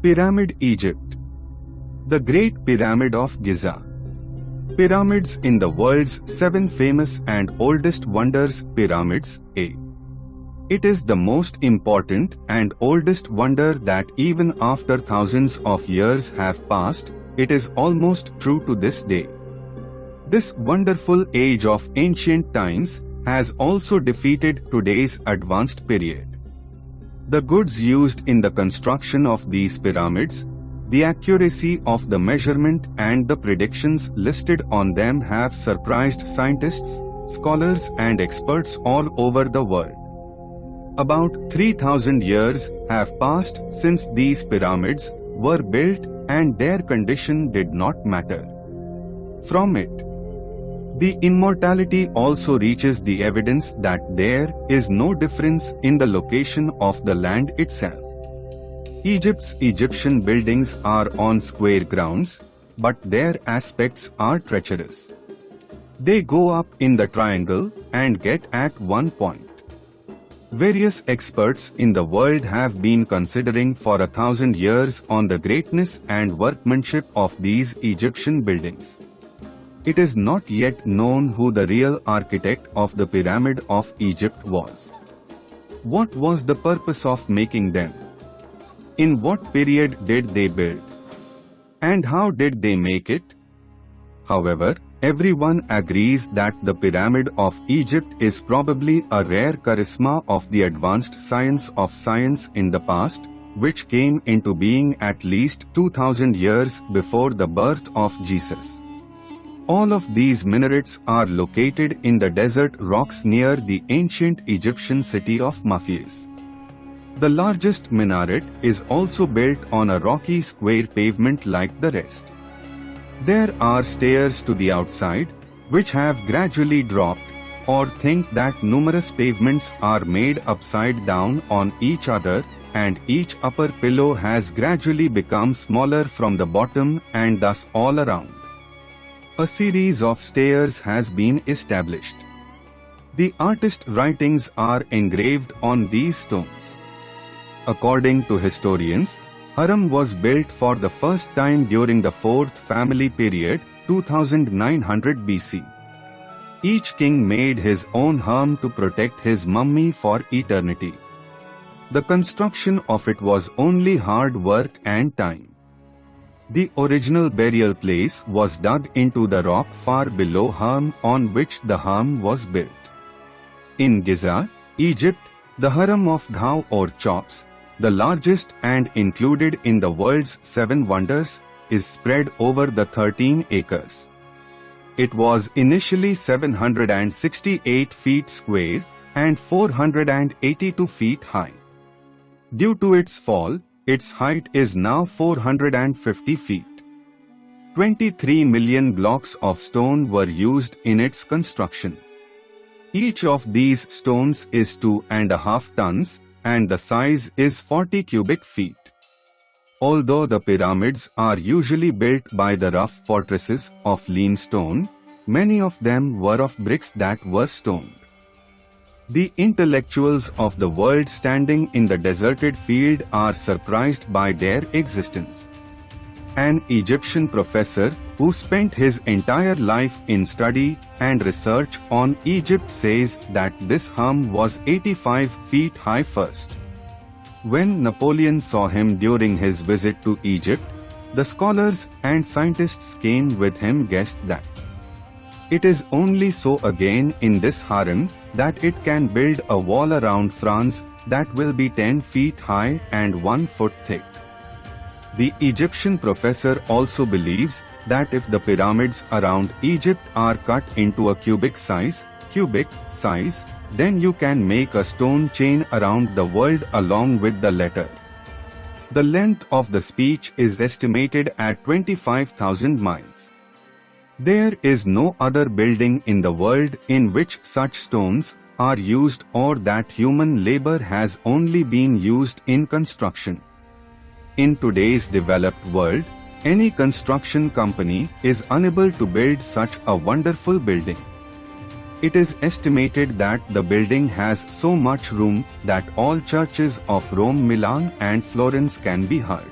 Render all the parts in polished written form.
Pyramid Egypt. The Great Pyramid of Giza. Pyramids in the world's 7 famous and oldest wonders. Pyramids. A. It is the most important and oldest wonder that even after thousands of years have passed, it is almost true to this day. This wonderful age of ancient times has also defeated today's advanced period. The goods used in the construction of these pyramids, the accuracy of the measurement and the predictions listed on them have surprised scientists, scholars and experts all over the world. About 3,000 years have passed since these pyramids were built and their condition did not matter. From it, the immortality also reaches the evidence that there is no difference in the location of the land itself. Egypt's Egyptian buildings are on square grounds, but their aspects are treacherous. They go up in the triangle and get at one point. Various experts in the world have been considering for 1,000 years on the greatness and workmanship of these Egyptian buildings. It is not yet known who the real architect of the Pyramid of Egypt was. What was the purpose of making them? In what period did they build? And how did they make it? However, everyone agrees that the Pyramid of Egypt is probably a rare charisma of the advanced science of science in the past, which came into being at least 2,000 years before the birth of Jesus. All of these minarets are located in the desert rocks near the ancient Egyptian city of Memphis. The largest minaret is also built on a rocky square pavement like the rest. There are stairs to the outside, which have gradually dropped, or think that numerous pavements are made upside down on each other, and each upper pillow has gradually become smaller from the bottom and thus all around. A series of stairs has been established. The artist's writings are engraved on these stones. According to historians, Haram was built for the first time during the 4th family period, 2900 BC. Each king made his own harem to protect his mummy for eternity. The construction of it was only hard work and time. The original burial place was dug into the rock far below harem on which the harem was built. In Giza, Egypt, the harem of Ghao or Chops, the largest and included in the world's 7 wonders, is spread over the 13 acres. It was initially 768 feet square and 482 feet high. Due to its fall, its height is now 450 feet. 23 million blocks of stone were used in its construction. Each of these stones is 2.5 tons, and the size is 40 cubic feet. Although the pyramids are usually built by the rough fortresses of limestone, many of them were of bricks that were stoned. The intellectuals of the world standing in the deserted field are surprised by their existence. An Egyptian professor who spent his entire life in study and research on Egypt says that this harem was 85 feet high first. When Napoleon saw him during his visit to Egypt, the scholars and scientists came with him guessed that it is only so again in this harem that it can build a wall around France that will be 10 feet high and 1 foot thick. The Egyptian professor also believes that if the pyramids around Egypt are cut into a cubic size, then you can make a stone chain around the world along with the letter. The length of the speech is estimated at 25,000 miles. There is no other building in the world in which such stones are used or that human labor has only been used in construction. In today's developed world, any construction company is unable to build such a wonderful building. It is estimated that the building has so much room that all churches of Rome, Milan and Florence can be heard.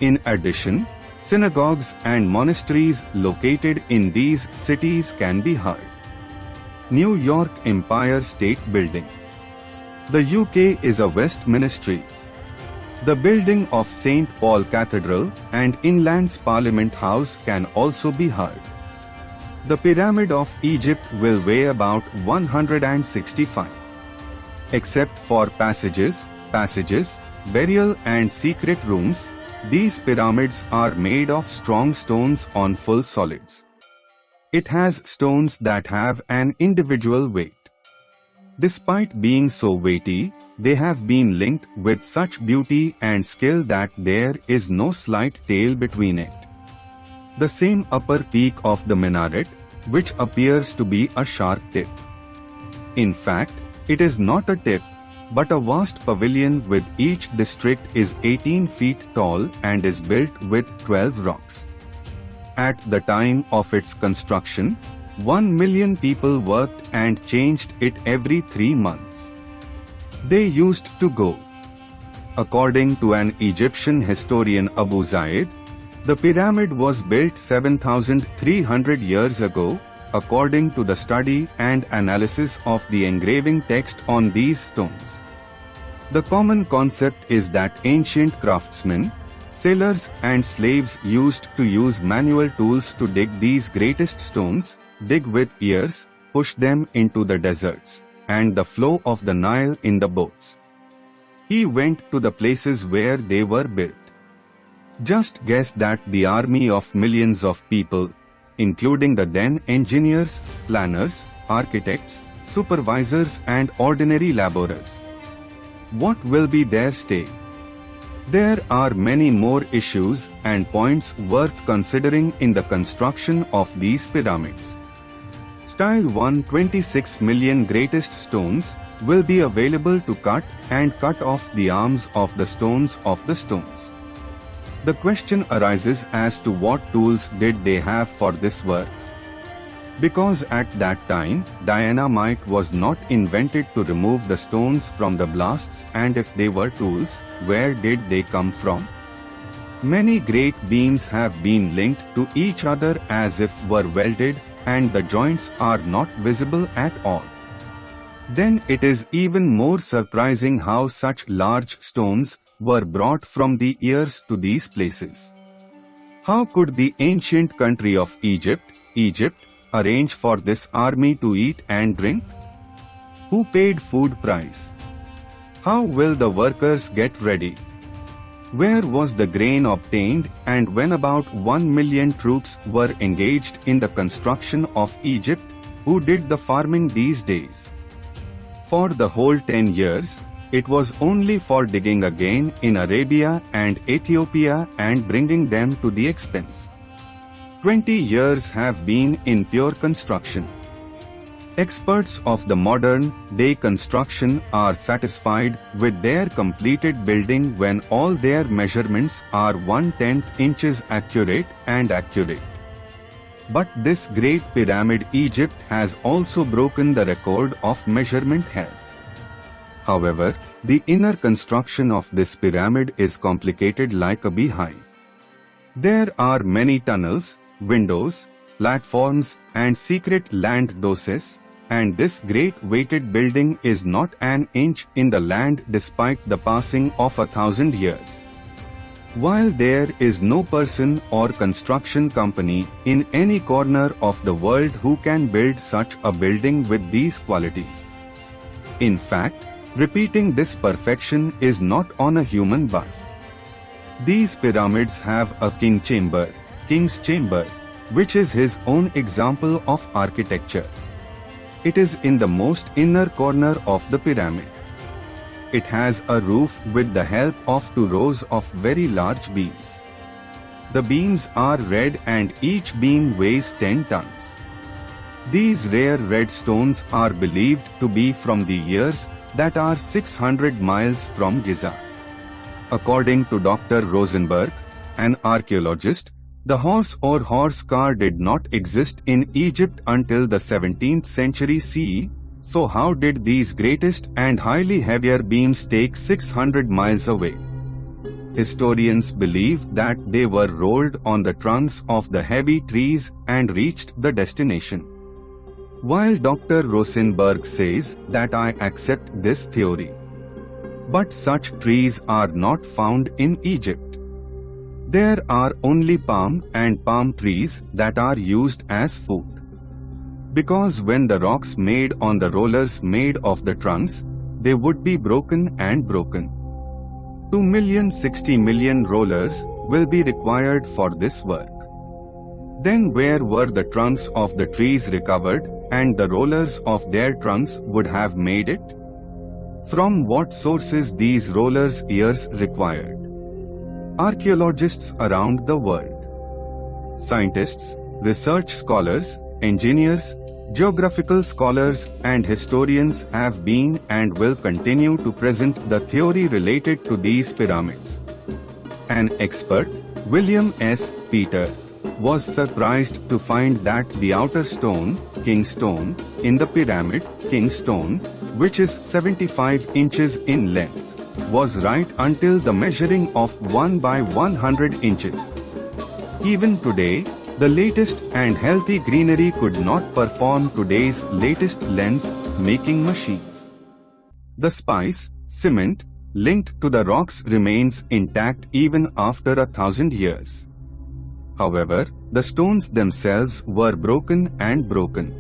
In addition, synagogues and monasteries located in these cities can be heard. New York Empire State Building. The UK is a West Ministry. The building of St. Paul Cathedral and Inland's Parliament House can also be heard. The Pyramid of Egypt will weigh about 165. Except for passages, burial and secret rooms, these pyramids are made of strong stones on full solids. It has stones that have an individual weight. Despite being so weighty, they have been linked with such beauty and skill that there is no slight tail between it. The same upper peak of the minaret, which appears to be a sharp tip. In fact, it is not a tip, but a vast pavilion with each district is 18 feet tall and is built with 12 rocks. At the time of its construction, 1 million people worked and changed it every 3 months. They used to go. According to an Egyptian historian Abu Zaid, the pyramid was built 7,300 years ago, according to the study and analysis of the engraving text on these stones. The common concept is that ancient craftsmen, sailors and slaves used to use manual tools to dig these greatest stones, dig with ears, push them into the deserts, and the flow of the Nile in the boats. He went to the places where they were built. Just guess that the army of millions of people, including the then engineers, planners, architects, supervisors and ordinary laborers. What will be their stay? There are many more issues and points worth considering in the construction of these pyramids. Style 126 million greatest stones will be available to cut and cut off the arms of the stones. The question arises as to what tools did they have for this work? Because at that time, dynamite was not invented to remove the stones from the blasts, and if they were tools, where did they come from? Many great beams have been linked to each other as if were welded, and the joints are not visible at all. Then it is even more surprising how such large stones were brought from the ears to these places. How could the ancient country of Egypt, arrange for this army to eat and drink? Who paid food price? How will the workers get ready? Where was the grain obtained, and when about 1 million troops were engaged in the construction of Egypt, who did the farming these days? For the whole 10 years, it was only for digging again in Arabia and Ethiopia and bringing them to the expense. 20 years have been in pure construction. Experts of the modern-day construction are satisfied with their completed building when all their measurements are 1/10 inches accurate. But this great pyramid Egypt has also broken the record of measurement health. However, the inner construction of this pyramid is complicated like a beehive. There are many tunnels, windows, platforms, and secret land doses, and this great weighted building is not an inch in the land despite the passing of 1,000 years. While there is no person or construction company in any corner of the world who can build such a building with these qualities. In fact, repeating this perfection is not on a human bus. These pyramids have a king's chamber, which is his own example of architecture. It is in the most inner corner of the pyramid. It has a roof with the help of 2 rows of very large beams. The beams are red and each beam weighs 10 tons. These rare red stones are believed to be from the years that are 600 miles from Giza. According to Dr. Rosenberg, an archaeologist, the horse or horse car did not exist in Egypt until the 17th century CE, so how did these greatest and highly heavier beams take 600 miles away? Historians believe that they were rolled on the trunks of the heavy trees and reached the destination. While Dr. Rosenberg says that I accept this theory. But such trees are not found in Egypt. There are only palm and palm trees that are used as food. Because when the rocks made on the rollers made of the trunks, they would be broken and broken. 2,060 million rollers will be required for this work. Then where were the trunks of the trees recovered and the rollers of their trunks would have made it? From what sources these rollers' ears required? Archaeologists around the world, scientists, research scholars, engineers, geographical scholars and historians have been and will continue to present the theory related to these pyramids. An expert, William S. Peter, was surprised to find that the outer stone, king stone, in the pyramid, king stone, which is 75 inches in length, was right until the measuring of 1 by 100 inches. Even today, the latest and healthy greenery could not perform today's latest lens-making machines. The spice, cement, linked to the rocks remains intact even after 1,000 years. However, the stones themselves were broken and broken.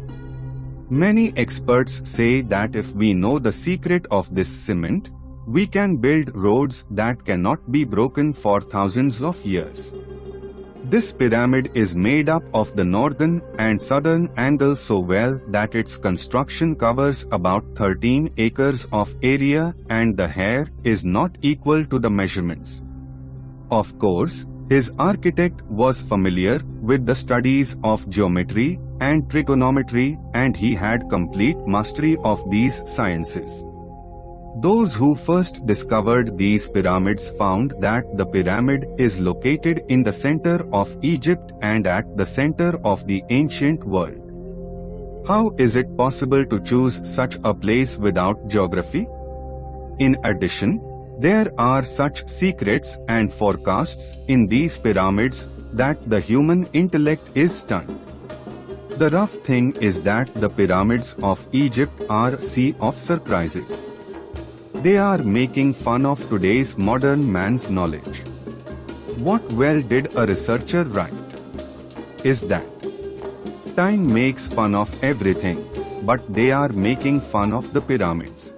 Many experts say that if we know the secret of this cement, we can build roads that cannot be broken for thousands of years. This pyramid is made up of the northern and southern angle so well that its construction covers about 13 acres of area and the hair is not equal to the measurements. Of course, his architect was familiar with the studies of geometry and trigonometry and he had complete mastery of these sciences. Those who first discovered these pyramids found that the pyramid is located in the center of Egypt and at the center of the ancient world. How is it possible to choose such a place without geography? In addition, there are such secrets and forecasts in these pyramids that the human intellect is stunned. The rough thing is that the pyramids of Egypt are a sea of surprises. They are making fun of today's modern man's knowledge. What well did a researcher write? Is that time makes fun of everything, but they are making fun of the pyramids.